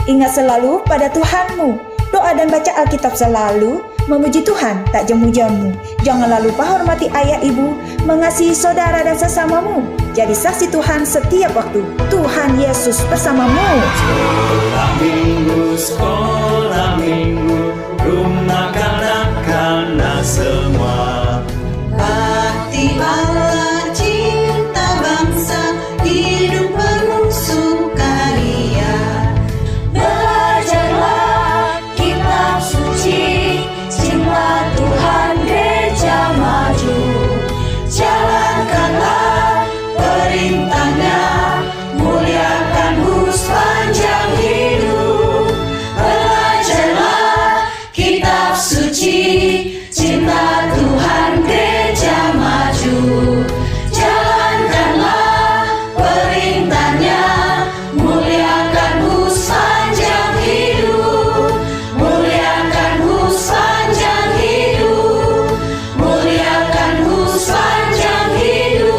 Ingat selalu pada Tuhanmu. Doa dan baca Alkitab selalu, memuji Tuhan tak jemu-jemu. Janganlah lupa hormati ayah ibu, mengasihi saudara dan sesamamu. Jadi saksi Tuhan setiap waktu. Tuhan Yesus bersamamu. Sekolah minggu, rumah kanak-kanak semua. Bakti Allah, cinta bangsa, hidup penuh sukaria. Belajarlah kitab suci, cinta Tuhan gereja maju. Jalankanlah perintahnya, muliakan sepanjang hidup. Belajarlah kitab suci, cinta Tuhan gereja maju. Jalankanlah perintahnya, muliakan sepanjang hidup. Muliakan sepanjang hidup. Muliakan sepanjang hidup.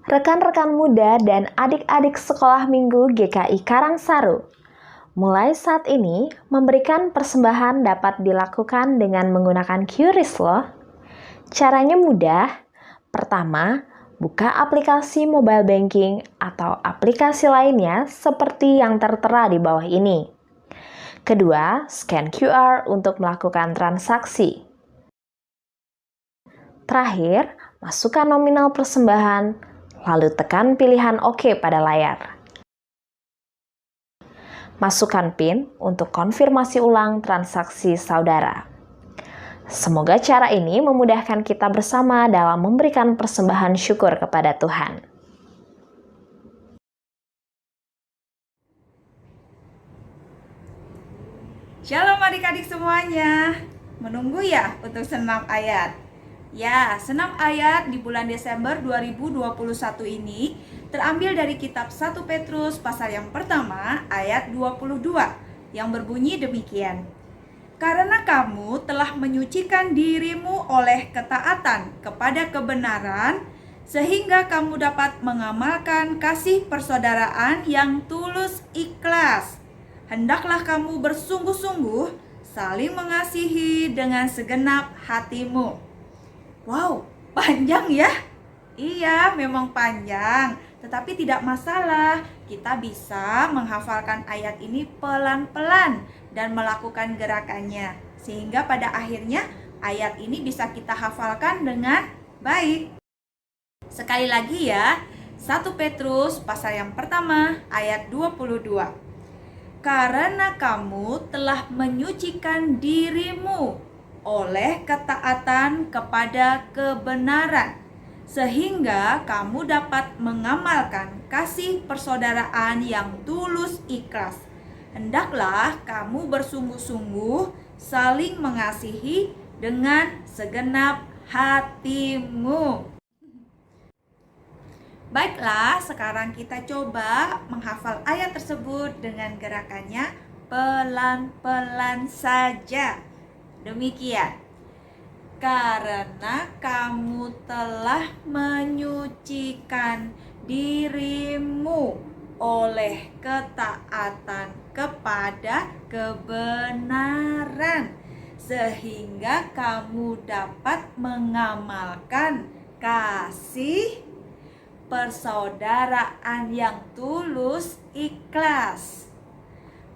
Rekan-rekan muda dan adik-adik sekolah minggu GKI Karangsaru. Mulai saat ini, memberikan persembahan dapat dilakukan dengan menggunakan QRIS loh. Caranya mudah. Pertama, buka aplikasi mobile banking atau aplikasi lainnya seperti yang tertera di bawah ini. Kedua, scan QR untuk melakukan transaksi. Terakhir, masukkan nominal persembahan, lalu tekan pilihan OK pada layar. Masukkan PIN untuk konfirmasi ulang transaksi saudara. Semoga cara ini memudahkan kita bersama dalam memberikan persembahan syukur kepada Tuhan. Shalom adik-adik semuanya. Menunggu ya untuk senam ayat. Ya, senam ayat di bulan Desember 2021 ini terambil dari kitab 1 Petrus pasal yang pertama ayat 22 yang berbunyi demikian. Karena kamu telah menyucikan dirimu oleh ketaatan kepada kebenaran, sehingga kamu dapat mengamalkan kasih persaudaraan yang tulus ikhlas. Hendaklah kamu bersungguh-sungguh saling mengasihi dengan segenap hatimu. Wow, panjang ya? Iya, memang panjang, tetapi tidak masalah. Kita bisa menghafalkan ayat ini pelan-pelan dan melakukan gerakannya, sehingga pada akhirnya ayat ini bisa kita hafalkan dengan baik. Sekali lagi ya, 1 Petrus pasal yang pertama ayat 22. Karena kamu telah menyucikan dirimu oleh ketaatan kepada kebenaran, sehingga kamu dapat mengamalkan kasih persaudaraan yang tulus ikhlas. Hendaklah kamu bersungguh-sungguh saling mengasihi dengan segenap hatimu. Baiklah, sekarang kita coba menghafal ayat tersebut dengan gerakannya pelan-pelan saja. Demikian. Karena kamu telah menyucikan dirimu oleh ketaatan kepada kebenaran, sehingga kamu dapat mengamalkan kasih persaudaraan yang tulus ikhlas.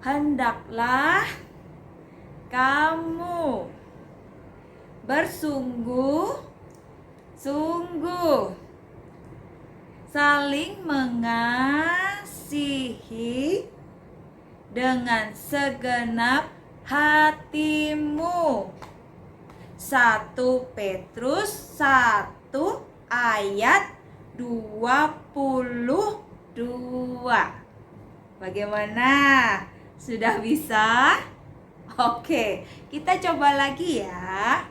Hendaklah kamu bersungguh-sungguh saling mengasihi dengan segenap hatimu. 1 Petrus 1 ayat 22. Bagaimana? Sudah bisa? Oke, kita coba lagi ya.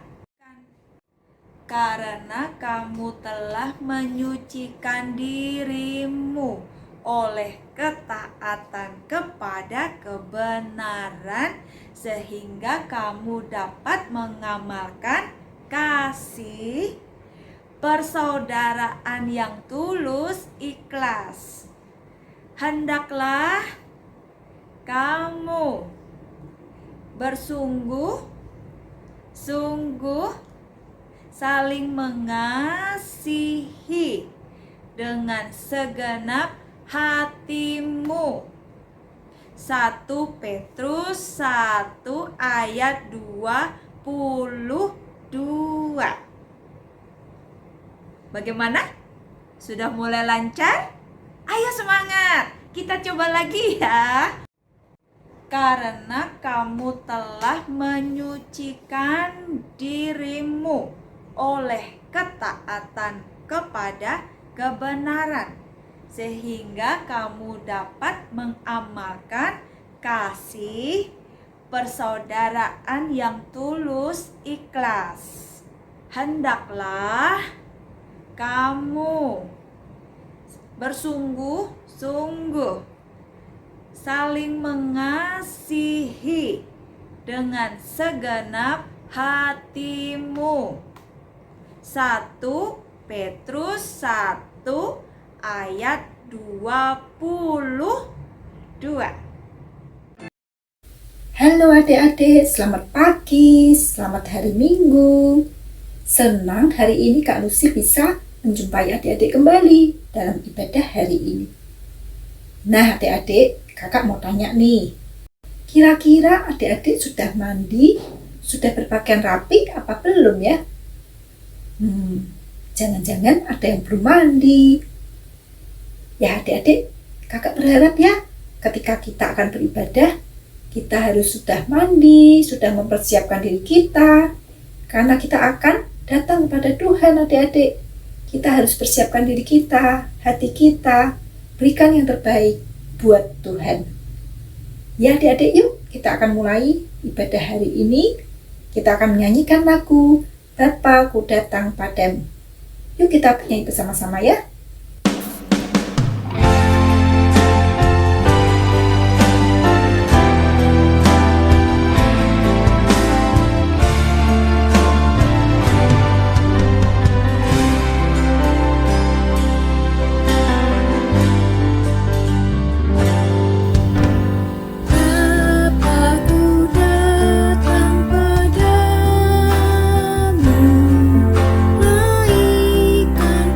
Karena kamu telah menyucikan dirimu oleh ketaatan kepada kebenaran, sehingga kamu dapat mengamalkan kasih, persaudaraan yang tulus ikhlas. Hendaklah kamu bersungguh-sungguh saling mengasihi dengan segenap hatimu. 1 Petrus 1 ayat 22. Bagaimana? Sudah mulai lancar? Ayo semangat, kita coba lagi ya. Karena kamu telah menyucikan dirimu oleh ketaatan kepada kebenaran, sehingga kamu dapat mengamalkan kasih, persaudaraan yang tulus ikhlas. Hendaklah kamu bersungguh-sungguh saling mengasihi dengan segenap hatimu. 1 Petrus 1 ayat 22. Halo adik-adik, selamat pagi, selamat hari Minggu. Senang hari ini Kak Lucy bisa menjumpai adik-adik kembali dalam ibadah hari ini. Nah adik-adik, kakak mau tanya nih, kira-kira adik-adik sudah mandi, sudah berpakaian rapi apa belum ya? Jangan-jangan ada yang belum mandi. Ya adik-adik, kakak berharap ya ketika kita akan beribadah, kita harus sudah mandi, sudah mempersiapkan diri kita, karena kita akan datang kepada Tuhan adik-adik. Kita harus persiapkan diri kita, hati kita, berikan yang terbaik buat Tuhan. Ya adik-adik, yuk kita akan mulai ibadah hari ini. Kita akan menyanyikan lagu Bapa ku datang padamu. Yuk kita nyanyi bersama-sama ya. Laikan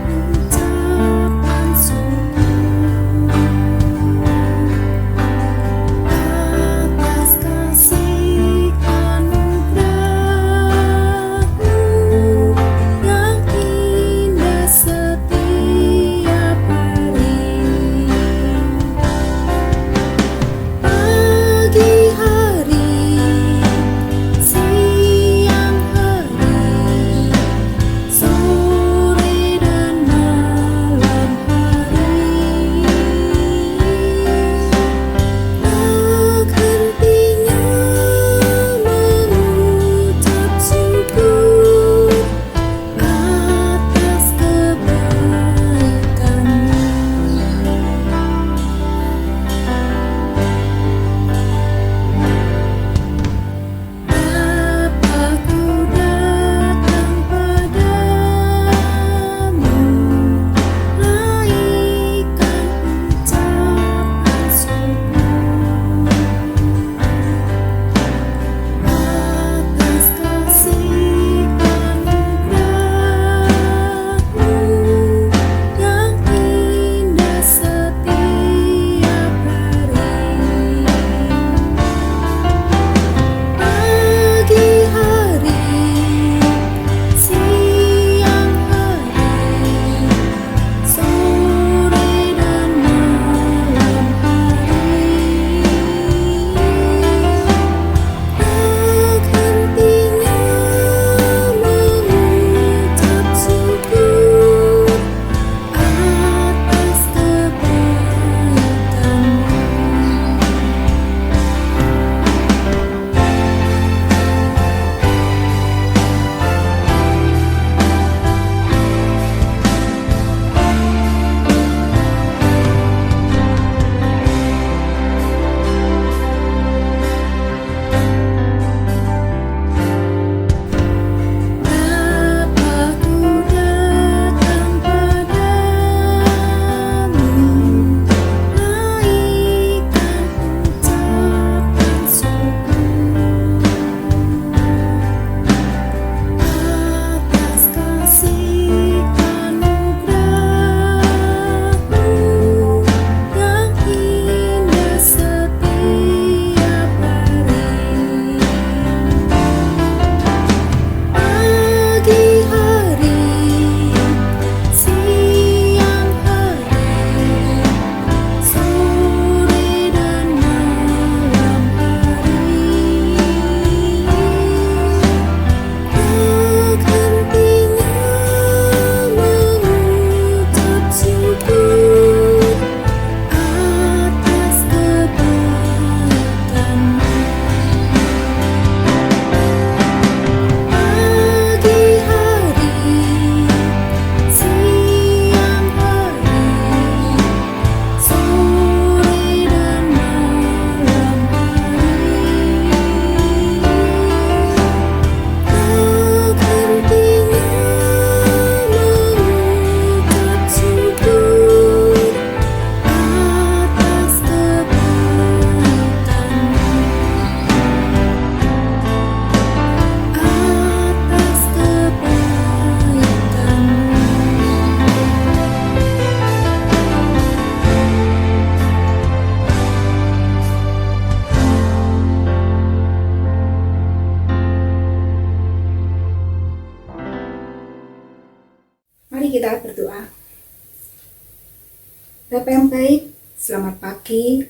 yang baik, selamat pagi.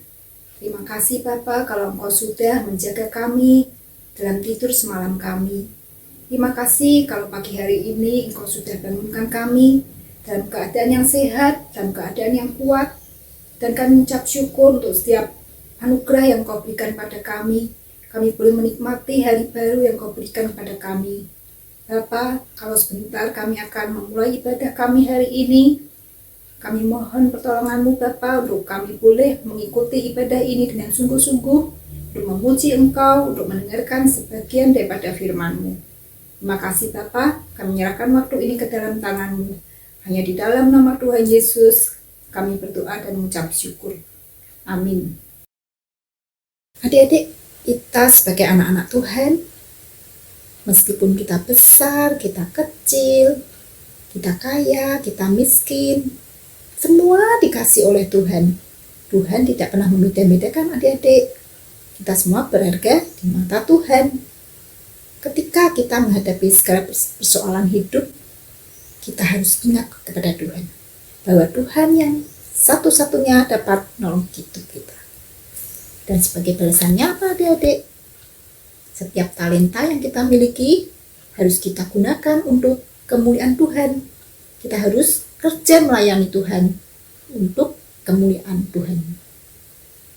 Terima kasih Bapa kalau Engkau sudah menjaga kami dalam tidur semalam kami. Terima kasih kalau pagi hari ini Engkau sudah bangunkan kami dalam keadaan yang sehat, dalam keadaan yang kuat. Dan kami mengucap syukur untuk setiap anugerah yang Engkau berikan pada kami. Kami boleh menikmati hari baru yang Engkau berikan kepada kami. Bapa, kalau sebentar kami akan memulai ibadah kami hari ini, kami mohon pertolongan-Mu Bapa untuk kami boleh mengikuti ibadah ini dengan sungguh-sungguh, untuk memuji Engkau, untuk mendengarkan sebagian daripada firman-Mu. Terima kasih Bapa, kami menyerahkan waktu ini ke dalam tangan-Mu. Hanya di dalam nama Tuhan Yesus, kami berdoa dan mengucap syukur. Amin. Adik-adik, kita sebagai anak-anak Tuhan, meskipun kita besar, kita kecil, kita kaya, kita miskin, semua dikasih oleh Tuhan. Tuhan tidak pernah membeda-bedakan adik-adik. Kita semua berharga di mata Tuhan. Ketika kita menghadapi segala persoalan hidup, kita harus ingat kepada Tuhan. Bahwa Tuhan yang satu-satunya dapat menolong hidup kita. Dan sebagai balasannya apa adik-adik? Setiap talenta yang kita miliki harus kita gunakan untuk kemuliaan Tuhan. Kita harus kerja melayani Tuhan untuk kemuliaan Tuhan.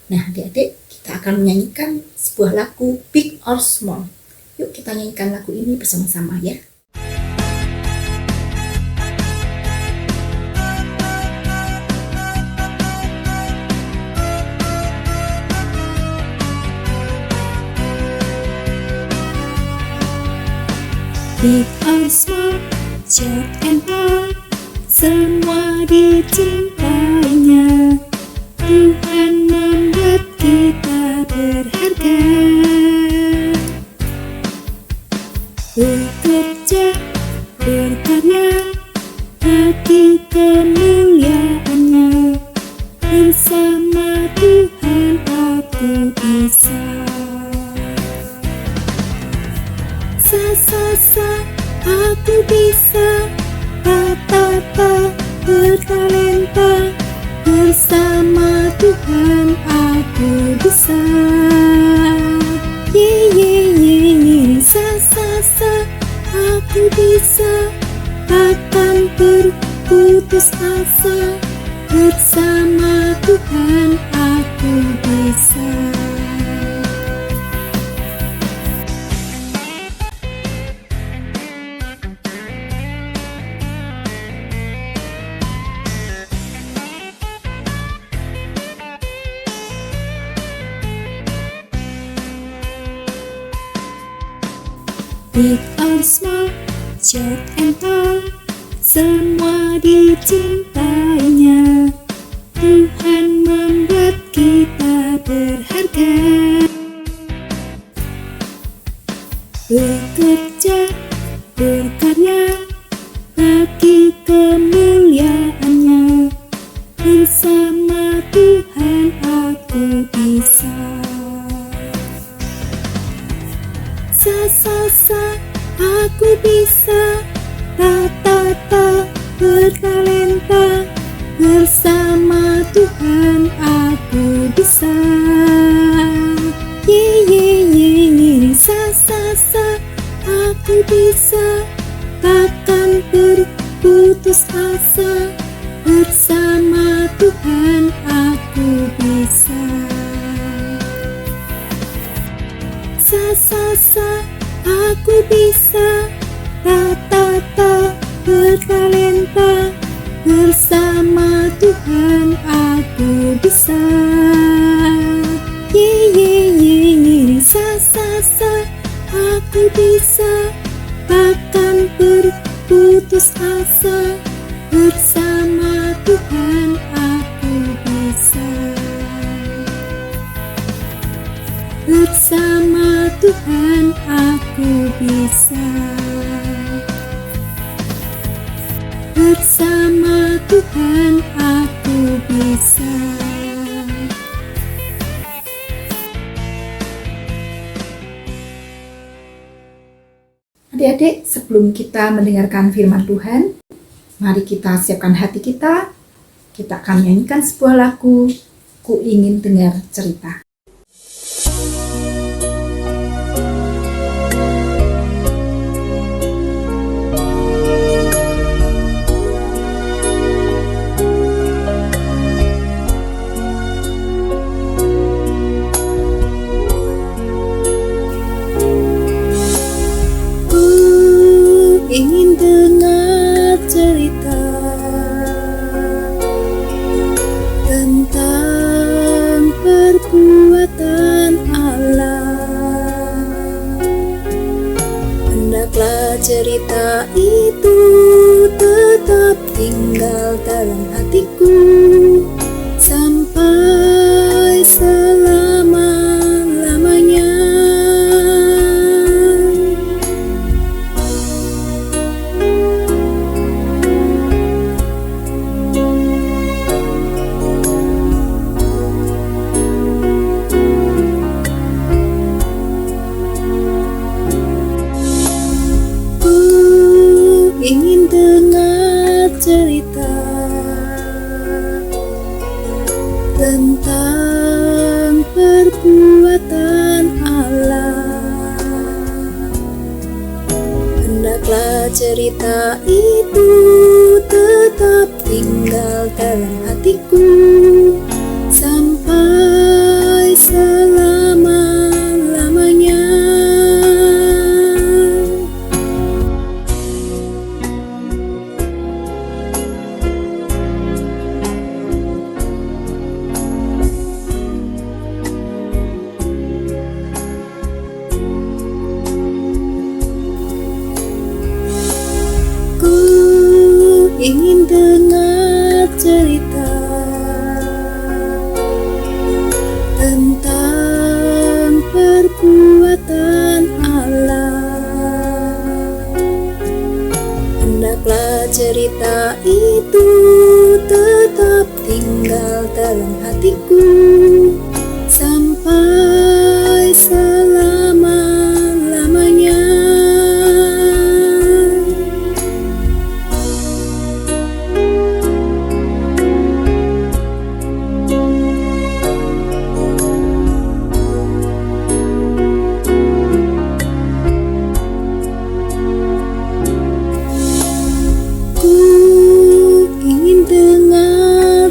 Nah adik-adik, kita akan menyanyikan sebuah lagu Big or Small. Yuk kita nyanyikan lagu ini bersama-sama ya. Big or small, short and tall, semua dicintainya. Tuhan membuat kita berharga. Bekerja, berkarya, bagi kemuliaannya. Bersama Tuhan aku bisa. Sa, aku bisa. Ta, bertalenta. Bersama Tuhan aku bisa. Ye, sa, aku bisa. Takkan berputus asa. Bersama Tuhan aku bisa. Big or small, short and tall, semua dicintainya. Tuhan membuat kita berharga. Bekerja, berkarya, bagi kemuliaannya. Bersama Tuhan aku bisa. Sa, aku bisa. Ta, bertalenta. Bersama Tuhan aku bisa. Ye, sa, aku bisa. Takkan berputus asa. Bersama Tuhan aku bisa. Sa, aku bisa. Ta, bertalenta. Bersama Tuhan aku bisa. Ye, sa, aku bisa. Takkan berputus asa. Bersama Tuhan aku bisa. Bersama Tuhan aku bisa. Bersama Tuhan aku bisa. Adik-adik, sebelum kita mendengarkan firman Tuhan, mari kita siapkan hati kita kita akan nyanyikan sebuah lagu, Ku Ingin Dengar Cerita. Ingin dengar cerita tentang perbuatan Allah. Hendaklah cerita itu tetap tinggal dalam hatiku sampai selama-lamanya. Ingin dengar cerita tentang perbuatan Allah. Hendaklah cerita itu tetap tinggal dalam hatiku sampai selama-lamanya. Ingin dengar cerita tentang perbuatan Allah. Hendaklah cerita itu tetap tinggal dalam hatiku sampai selama-lamanya.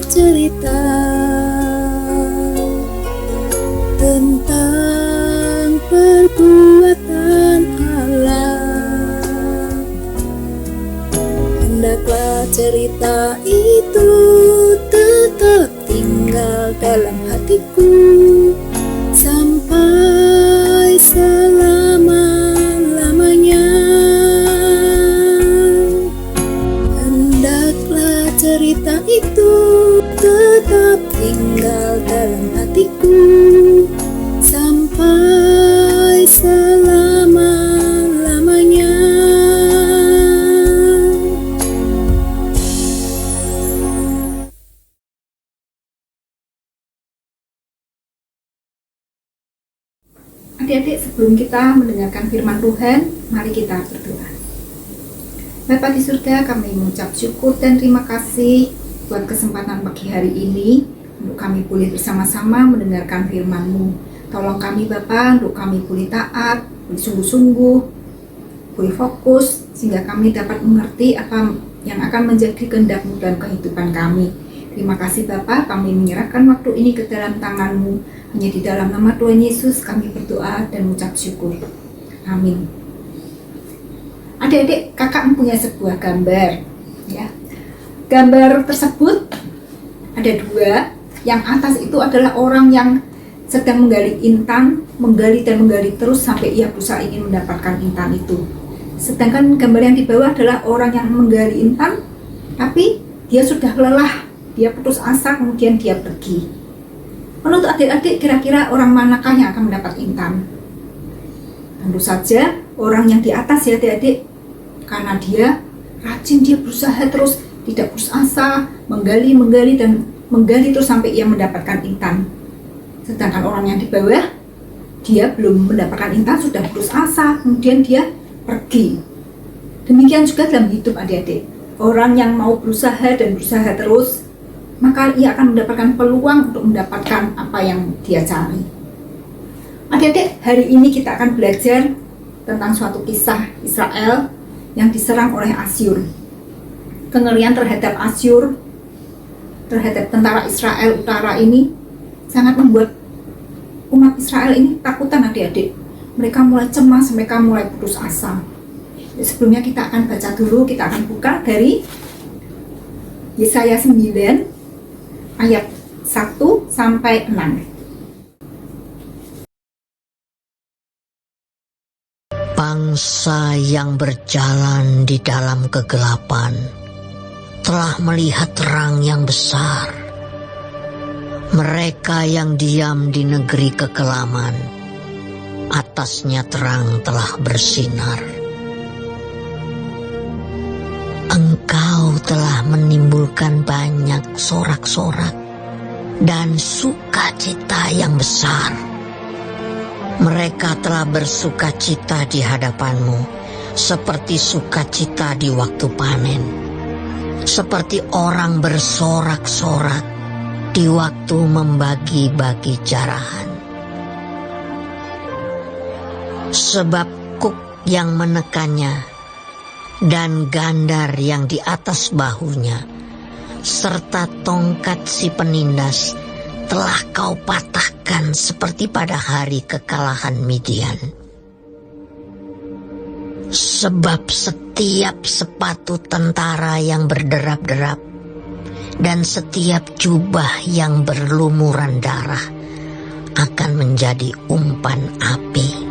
Cerita tentang perbuatan Allah. Hendaklah cerita itu tetap tinggal dalam hatiku sampai selama-lamanya. Hendaklah cerita itu tetap tinggal dalam hatiku sampai selama-lamanya. Adik-adik, sebelum kita mendengarkan firman Tuhan, mari kita berdoa. Bapa di surga, kami mengucap syukur dan terima kasih buat kesempatan pagi hari ini untuk kami boleh bersama-sama mendengarkan firman-Mu. Tolong kami Bapa untuk kami boleh taat, boleh sungguh-sungguh, boleh fokus, sehingga kami dapat mengerti apa yang akan menjadi kehendak-Mu dalam kehidupan kami. Terima kasih Bapa, kami menyerahkan waktu ini ke dalam tangan-Mu. Hanya di dalam nama Tuhan Yesus kami berdoa dan mengucap syukur. Amin. Adik-adik, kakak mempunyai sebuah gambar, ya. Gambar tersebut ada dua. Yang atas itu adalah orang yang sedang menggali intan, menggali dan menggali terus sampai ia berusaha ingin mendapatkan intan itu. Sedangkan gambar yang di bawah adalah orang yang menggali intan, tapi dia sudah lelah, dia putus asa, kemudian dia pergi. Menurut adik-adik, kira-kira orang manakah yang akan mendapat intan? Tentu saja orang yang di atas ya adik-adik, karena dia rajin, dia berusaha terus, tidak putus asa, menggali dan menggali terus sampai ia mendapatkan intan. Sedangkan orang yang di bawah, dia belum mendapatkan intan, sudah putus asa, kemudian dia pergi. Demikian juga dalam hidup adik-adik, orang yang mau berusaha dan berusaha terus, maka ia akan mendapatkan peluang untuk mendapatkan apa yang dia cari. Adik-adik, hari ini kita akan belajar tentang suatu kisah Israel yang diserang oleh Asyur. Kengerian terhadap Asyur, terhadap tentara Israel utara ini sangat membuat umat Israel ini takutan adik-adik. Mereka mulai cemas, mereka mulai putus asa. Sebelumnya kita akan baca dulu, kita akan buka dari Yesaya 9 ayat 1 sampai 6. Bangsa yang berjalan di dalam kegelapan telah melihat terang yang besar. Mereka yang diam di negeri kekelaman, atasnya terang telah bersinar. Engkau telah menimbulkan banyak sorak-sorak dan sukacita yang besar. Mereka telah bersukacita di hadapanmu, seperti sukacita di waktu panen, seperti orang bersorak-sorak di waktu membagi-bagi jarahan. Sebab kuk yang menekannya dan gandar yang di atas bahunya, serta tongkat si penindas telah kau patahkan seperti pada hari kekalahan Midian. Sebab setiap sepatu tentara yang berderap-derap dan setiap jubah yang berlumuran darah akan menjadi umpan api.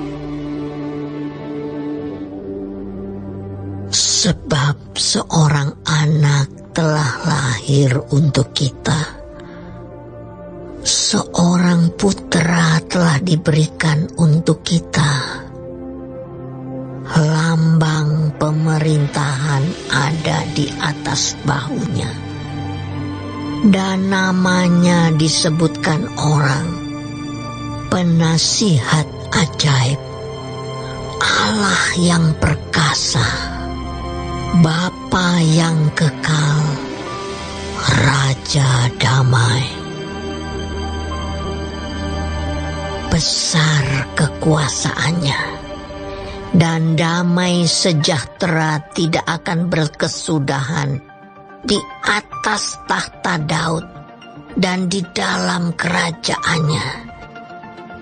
Sebab seorang anak telah lahir untuk kita, seorang putra telah diberikan untuk kita. Lambang pemerintahan ada di atas bahunya, dan namanya disebutkan orang Penasihat Ajaib, Allah yang perkasa, Bapa yang kekal, Raja damai. Besar kekuasaannya, dan damai sejahtera tidak akan berkesudahan di atas tahta Daud dan di dalam kerajaannya,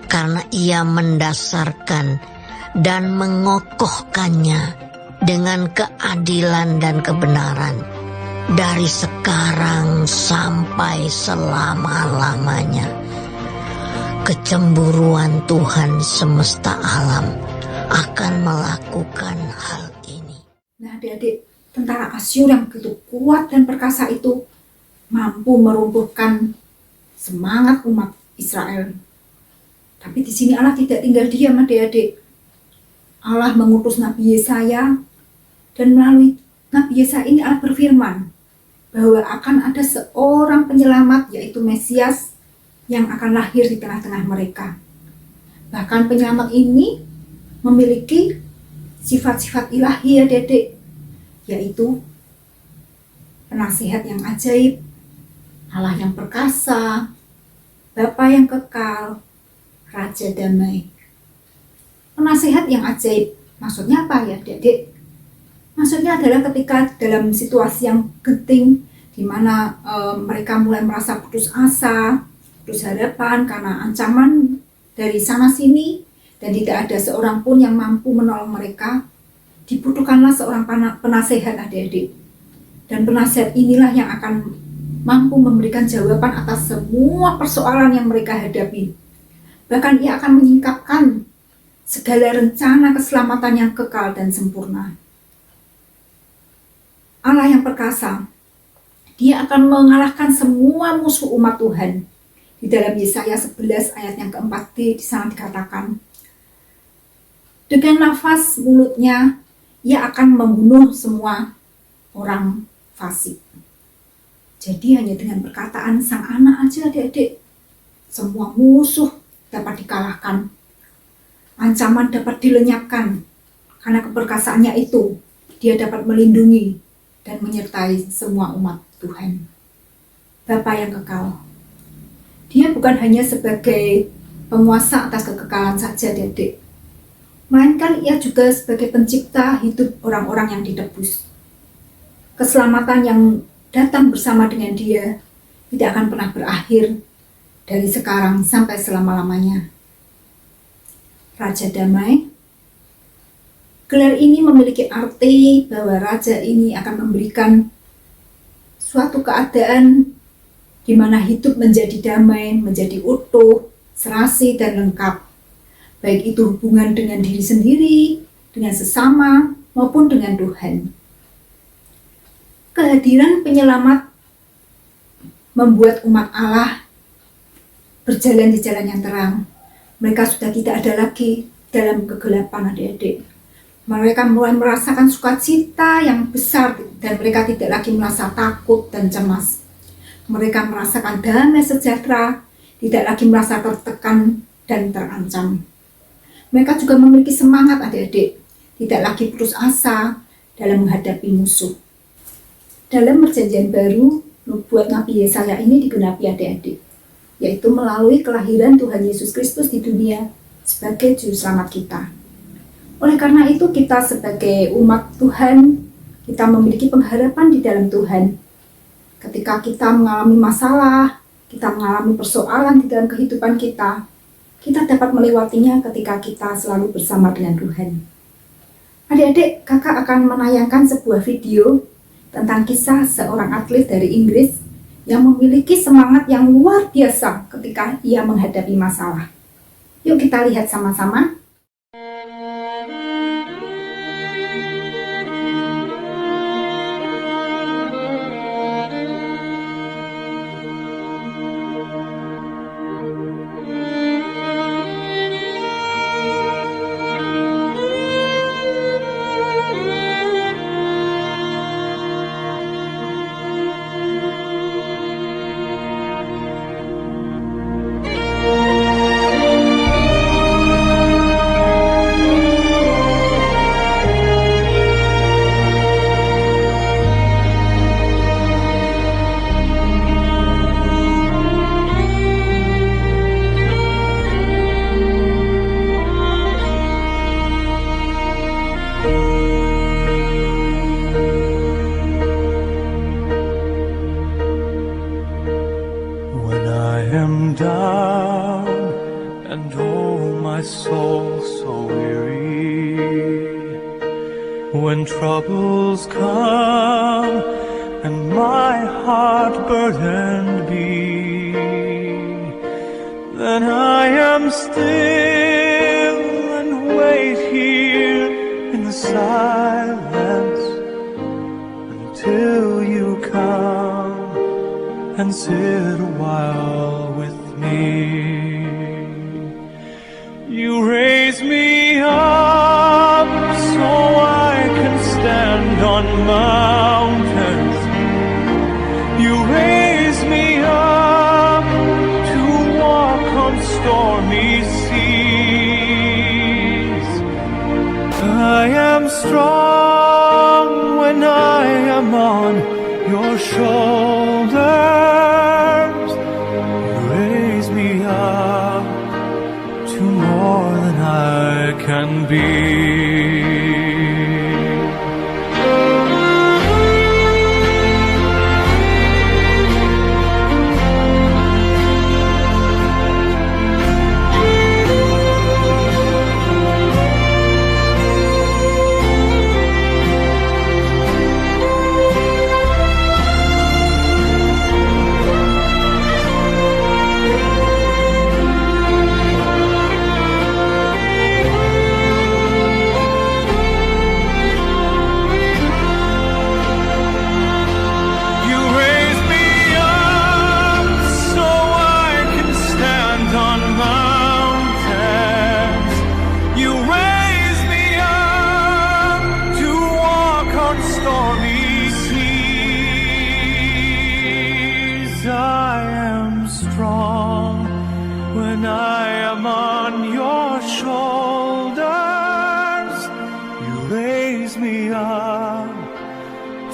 karena ia mendasarkan dan mengokohkannya dengan keadilan dan kebenaran dari sekarang sampai selama-lamanya. Kecemburuan Tuhan semesta alam akan melakukan hal ini. Nah adik-adik, tentara Asyur yang begitu kuat dan perkasa itu mampu meruntuhkan semangat umat Israel. Tapi di sini Allah tidak tinggal diam adik-adik. Allah mengutus Nabi Yesaya, dan melalui Nabi Yesaya ini Allah berfirman bahwa akan ada seorang penyelamat, yaitu Mesias, yang akan lahir di tengah-tengah mereka. Bahkan penyelamat ini memiliki sifat-sifat ilahi ya dedek, yaitu penasihat yang ajaib, Allah yang perkasa, Bapa yang kekal, Raja damai. Penasihat yang ajaib, maksudnya apa ya dedek? Maksudnya adalah ketika dalam situasi yang genting, di mana mereka mulai merasa putus asa, putus harapan karena ancaman dari sana sini, dan tidak ada seorang pun yang mampu menolong mereka, dibutuhkanlah seorang penasehat adik-adik. Dan penasehat inilah yang akan mampu memberikan jawaban atas semua persoalan yang mereka hadapi. Bahkan ia akan menyingkapkan segala rencana keselamatan yang kekal dan sempurna. Allah yang perkasa, dia akan mengalahkan semua musuh umat Tuhan. Di dalam Yesaya 11 ayat yang keempat di sana dikatakan, dengan nafas mulutnya ia akan membunuh semua orang fasik. Jadi hanya dengan perkataan sang anak aja adik-adik, semua musuh dapat dikalahkan. Ancaman dapat dilenyapkan, karena keperkasaannya itu dia dapat melindungi dan menyertai semua umat Tuhan. Bapa yang kekal. Dia bukan hanya sebagai penguasa atas kekekalan saja, Adik-adik, melainkan ia juga sebagai pencipta hidup orang-orang yang ditebus. Keselamatan yang datang bersama dengan dia tidak akan pernah berakhir dari sekarang sampai selama-lamanya. Raja Damai. Gelar ini memiliki arti bahwa raja ini akan memberikan suatu keadaan di mana hidup menjadi damai, menjadi utuh, serasi dan lengkap. Baik itu hubungan dengan diri sendiri, dengan sesama, maupun dengan Tuhan. Kehadiran penyelamat membuat umat Allah berjalan di jalan yang terang. Mereka sudah tidak ada lagi dalam kegelapan, adik-adik. Mereka mulai merasakan sukacita yang besar dan mereka tidak lagi merasa takut dan cemas. Mereka merasakan damai sejahtera, tidak lagi merasa tertekan dan terancam. Mereka juga memiliki semangat, adik-adik, tidak lagi putus asa dalam menghadapi musuh. Dalam perjanjian baru, nubuat Nabi Yesaya ini digenapi, adik-adik, yaitu melalui kelahiran Tuhan Yesus Kristus di dunia sebagai juru selamat kita. Oleh karena itu, kita sebagai umat Tuhan, kita memiliki pengharapan di dalam Tuhan. Ketika kita mengalami masalah, kita mengalami persoalan di dalam kehidupan kita dapat melewatinya ketika kita selalu bersama dengan Tuhan. Adik-adik, kakak akan menayangkan sebuah video tentang kisah seorang atlet dari Inggris yang memiliki semangat yang luar biasa ketika ia menghadapi masalah. Yuk kita lihat sama-sama. When I am down and oh my soul so weary, when troubles come and my heart burdened be, then I am still and wait here in the silence until you come and sit a while with me. You raise me up so I can stand on mountains. You raise me up to walk on stormy seas. I am strong when I am on your shoulders. You raise me up to more than I can be. When I am on your shoulders, you raise me up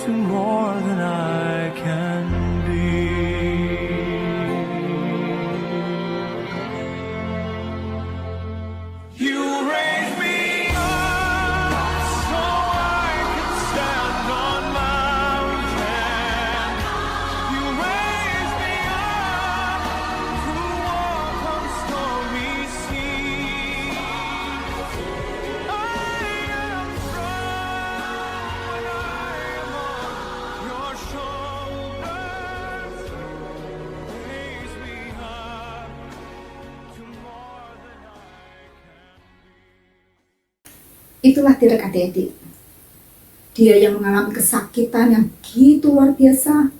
to more than I can be. Itulah Derek adik-adik. Dia yang mengalami kesakitan yang gitu luar biasa.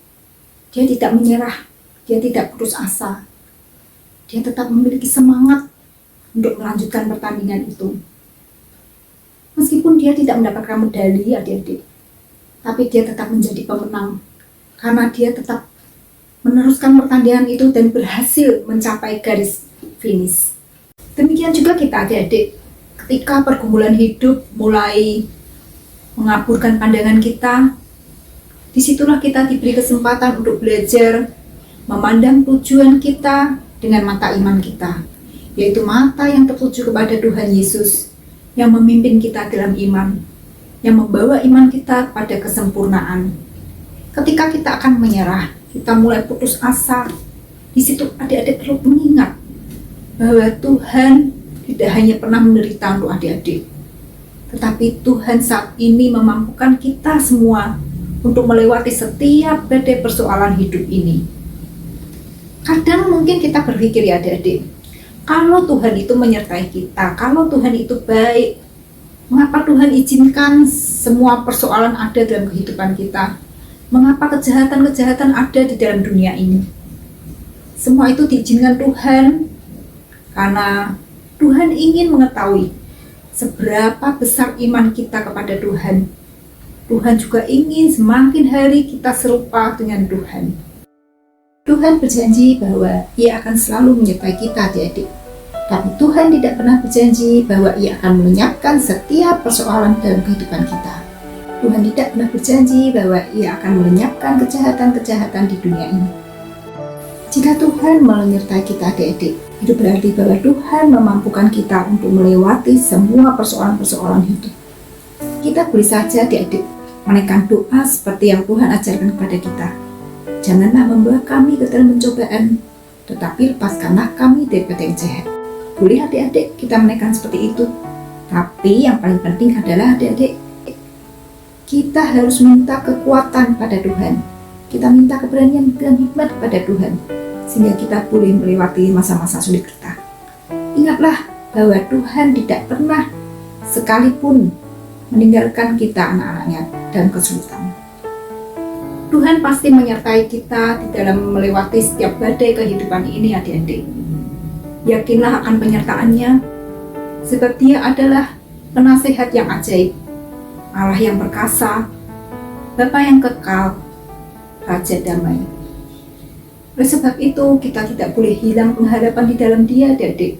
Dia tidak menyerah, dia tidak putus asa. Dia tetap memiliki semangat untuk melanjutkan pertandingan itu. Meskipun dia tidak mendapatkan medali adik-adik, tapi dia tetap menjadi pemenang. Karena dia tetap meneruskan pertandingan itu dan berhasil mencapai garis finish. Demikian juga kita adik-adik. Ketika pergumulan hidup mulai mengaburkan pandangan kita, disitulah kita diberi kesempatan untuk belajar memandang tujuan kita dengan mata iman kita, yaitu mata yang tertuju kepada Tuhan Yesus yang memimpin kita dalam iman, yang membawa iman kita pada kesempurnaan. Ketika kita akan menyerah, kita mulai putus asa, di situ adik-adik perlu mengingat bahwa Tuhan tidak hanya pernah menderita untuk adik-adik, tetapi Tuhan saat ini memampukan kita semua untuk melewati setiap badai persoalan hidup ini. Kadang mungkin kita berpikir ya adik-adik, kalau Tuhan itu menyertai kita, kalau Tuhan itu baik, mengapa Tuhan izinkan semua persoalan ada dalam kehidupan kita? Mengapa kejahatan-kejahatan ada di dalam dunia ini? Semua itu diizinkan Tuhan karena Tuhan ingin mengetahui seberapa besar iman kita kepada Tuhan. Tuhan juga ingin semakin hari kita serupa dengan Tuhan. Tuhan berjanji bahwa Ia akan selalu menyertai kita adik-adik. Tapi Tuhan tidak pernah berjanji bahwa Ia akan melenyapkan setiap persoalan dalam kehidupan kita. Tuhan tidak pernah berjanji bahwa Ia akan melenyapkan kejahatan-kejahatan di dunia ini. Jika Tuhan menyertai kita adik-adik, itu berarti bahwa Tuhan memampukan kita untuk melewati semua persoalan-persoalan hidup. Kita boleh saja adik-adik menaikkan doa seperti yang Tuhan ajarkan kepada kita. Janganlah membawa kami ke dalam pencobaan, tetapi lepaskanlah kami daripada yang jahat. Boleh adik-adik kita menaikkan seperti itu. Tapi yang paling penting adalah adik-adik, kita harus minta kekuatan pada Tuhan. Kita minta keberanian dan hikmat kepada Tuhan, sehingga kita boleh melewati masa-masa sulit kita. Ingatlah bahwa Tuhan tidak pernah sekalipun meninggalkan kita anak-anaknya dalam kesulitan. Tuhan pasti menyertai kita di dalam melewati setiap badai kehidupan ini adik-adik. Yakinlah akan penyertaannya, sebab Dia adalah penasehat yang ajaib, Allah yang perkasa, Bapa yang kekal, Raja damai. Oleh sebab itu, kita tidak boleh hilang pengharapan di dalam Dia, adik-adik.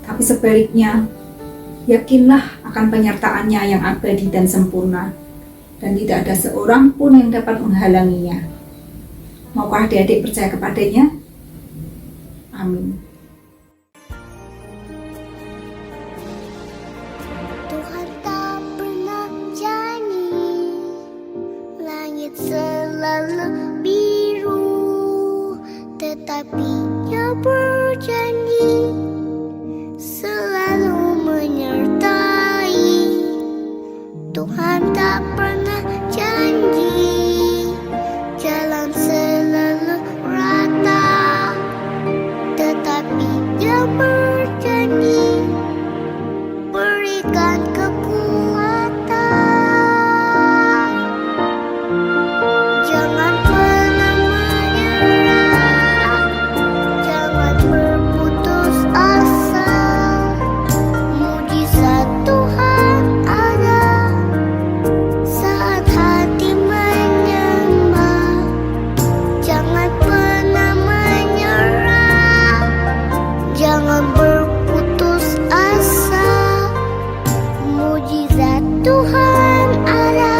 Tapi sebaliknya, yakinlah akan penyertaannya yang abadi dan sempurna, dan tidak ada seorang pun yang dapat menghalanginya. Maukah adik-adik percaya kepadanya? Amin. Tuhan tak pernah janji, langit selalu biru, tetapi Dia berjanji selalu menyertai. Tuhan tak pernah janji jalan selalu rata, tetapi Dia berjanji berikan kekuatan. Jangan pernah menyerah, jangan berputus asa. Mujizat Tuhan ada saat hati menyembah. Jangan pernah menyerah, jangan berputus asa. Mujizat Tuhan ada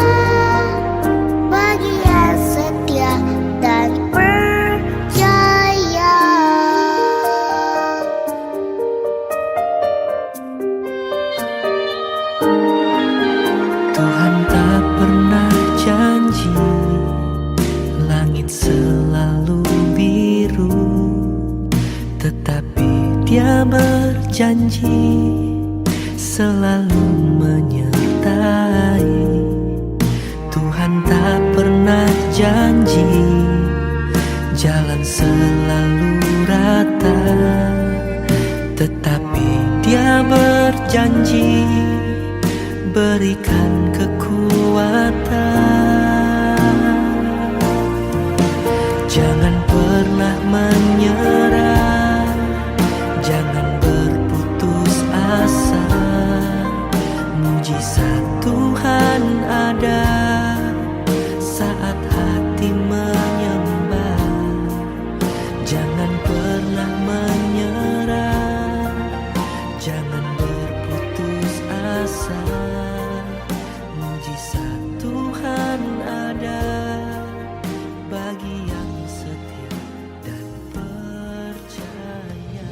bagi yang setia dan percaya. Tuhan tak pernah janji langit selalu biru, tetapi Dia berjanji selalu menyertai. Tuhan tak pernah janji jalan selalu rata, tetapi Dia berjanji berikan kekuatan. Jangan pernah menyerah, jangan berputus asa. Mujizat Tuhan ada saat hati menyembah. Jangan pernah menyerah, jangan berputus asa. Mujizat Tuhan ada bagi yang setia dan percaya.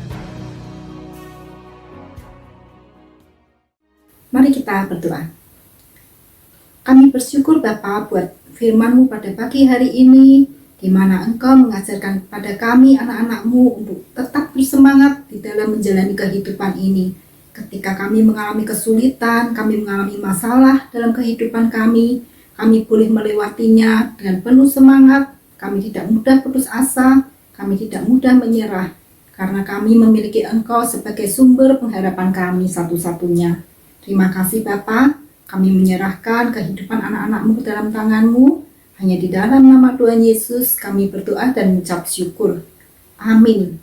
Mari kita berdoa. Kami bersyukur Bapa buat firman-Mu pada pagi hari ini, di mana Engkau mengajarkan kepada kami anak-anak-Mu untuk tetap bersemangat di dalam menjalani kehidupan ini. Ketika kami mengalami kesulitan, kami mengalami masalah dalam kehidupan kami boleh melewatinya dengan penuh semangat. Kami tidak mudah putus asa, kami tidak mudah menyerah, karena kami memiliki Engkau sebagai sumber pengharapan kami satu-satunya. Terima kasih Bapa, kami menyerahkan kehidupan anak-anak-Mu ke dalam tangan-Mu. Hanya di dalam nama Tuhan Yesus kami berdoa dan mengucap syukur. Amin.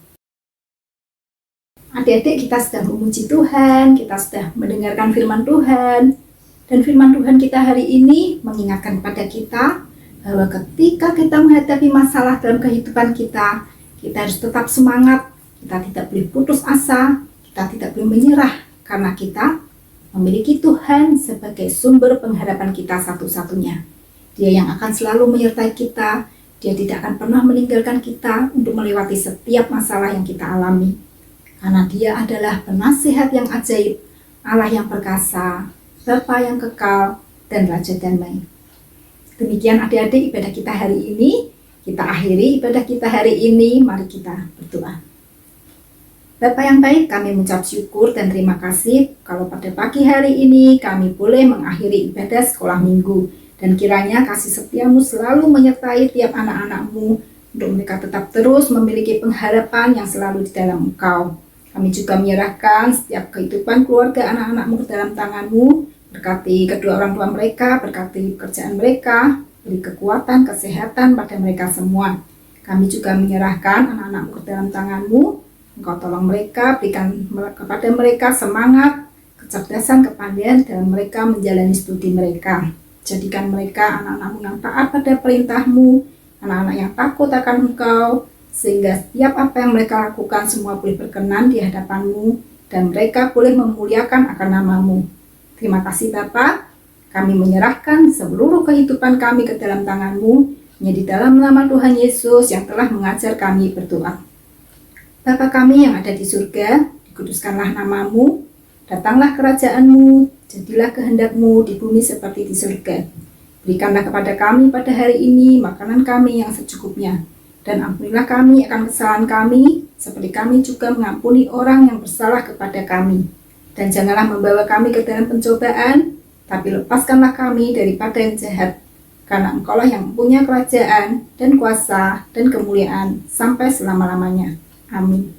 Adik-adik, kita sudah memuji Tuhan, kita sudah mendengarkan firman Tuhan. Dan firman Tuhan kita hari ini mengingatkan kepada kita bahwa ketika kita menghadapi masalah dalam kehidupan kita harus tetap semangat, kita tidak boleh putus asa, kita tidak boleh menyerah, karena kita memiliki Tuhan sebagai sumber pengharapan kita satu-satunya. Dia yang akan selalu menyertai kita, Dia tidak akan pernah meninggalkan kita untuk melewati setiap masalah yang kita alami. Karena Dia adalah penasihat yang ajaib, Allah yang perkasa, Bapa yang kekal, dan Raja damai. Demikian adik-adik ibadah kita hari ini. Kita akhiri ibadah kita hari ini, mari kita berdoa. Bapa yang baik, kami mengucap syukur dan terima kasih kalau pada pagi hari ini kami boleh mengakhiri ibadah sekolah minggu. Dan kiranya kasih setia-Mu selalu menyertai tiap anak-anak-Mu untuk mereka tetap terus memiliki pengharapan yang selalu di dalam Engkau. Kami juga menyerahkan setiap kehidupan keluarga anak-anak-Mu ke dalam tangan-Mu. Berkati kedua orang tua mereka, berkati pekerjaan mereka, beri kekuatan, kesehatan pada mereka semua. Kami juga menyerahkan anak-anak-Mu ke dalam tangan-Mu. Engkau tolong mereka, berikan kepada mereka semangat, kecerdasan, kepandaian dalam mereka menjalani studi mereka. Jadikan mereka anak-anak-Mu yang taat pada perintah-Mu, anak-anak yang takut akan Engkau, sehingga setiap apa yang mereka lakukan semua boleh berkenan di hadapan-Mu, dan mereka boleh memuliakan akan nama-Mu. Terima kasih Bapa, kami menyerahkan seluruh kehidupan kami ke dalam tangan-Mu, hanya di dalam nama Tuhan Yesus yang telah mengajar kami berdoa. Bapa kami yang ada di surga, dikuduskanlah nama-Mu, datanglah kerajaan-Mu, jadilah kehendak-Mu di bumi seperti di surga. Berikanlah kepada kami pada hari ini makanan kami yang secukupnya, dan ampunilah kami akan kesalahan kami, seperti kami juga mengampuni orang yang bersalah kepada kami. Dan janganlah membawa kami ke dalam pencobaan, tapi lepaskanlah kami daripada yang jahat, karena Engkaulah yang punya kerajaan dan kuasa dan kemuliaan sampai selama-lamanya. Amin.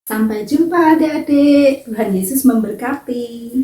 Sampai jumpa adik-adik. Tuhan Yesus memberkati.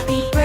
hati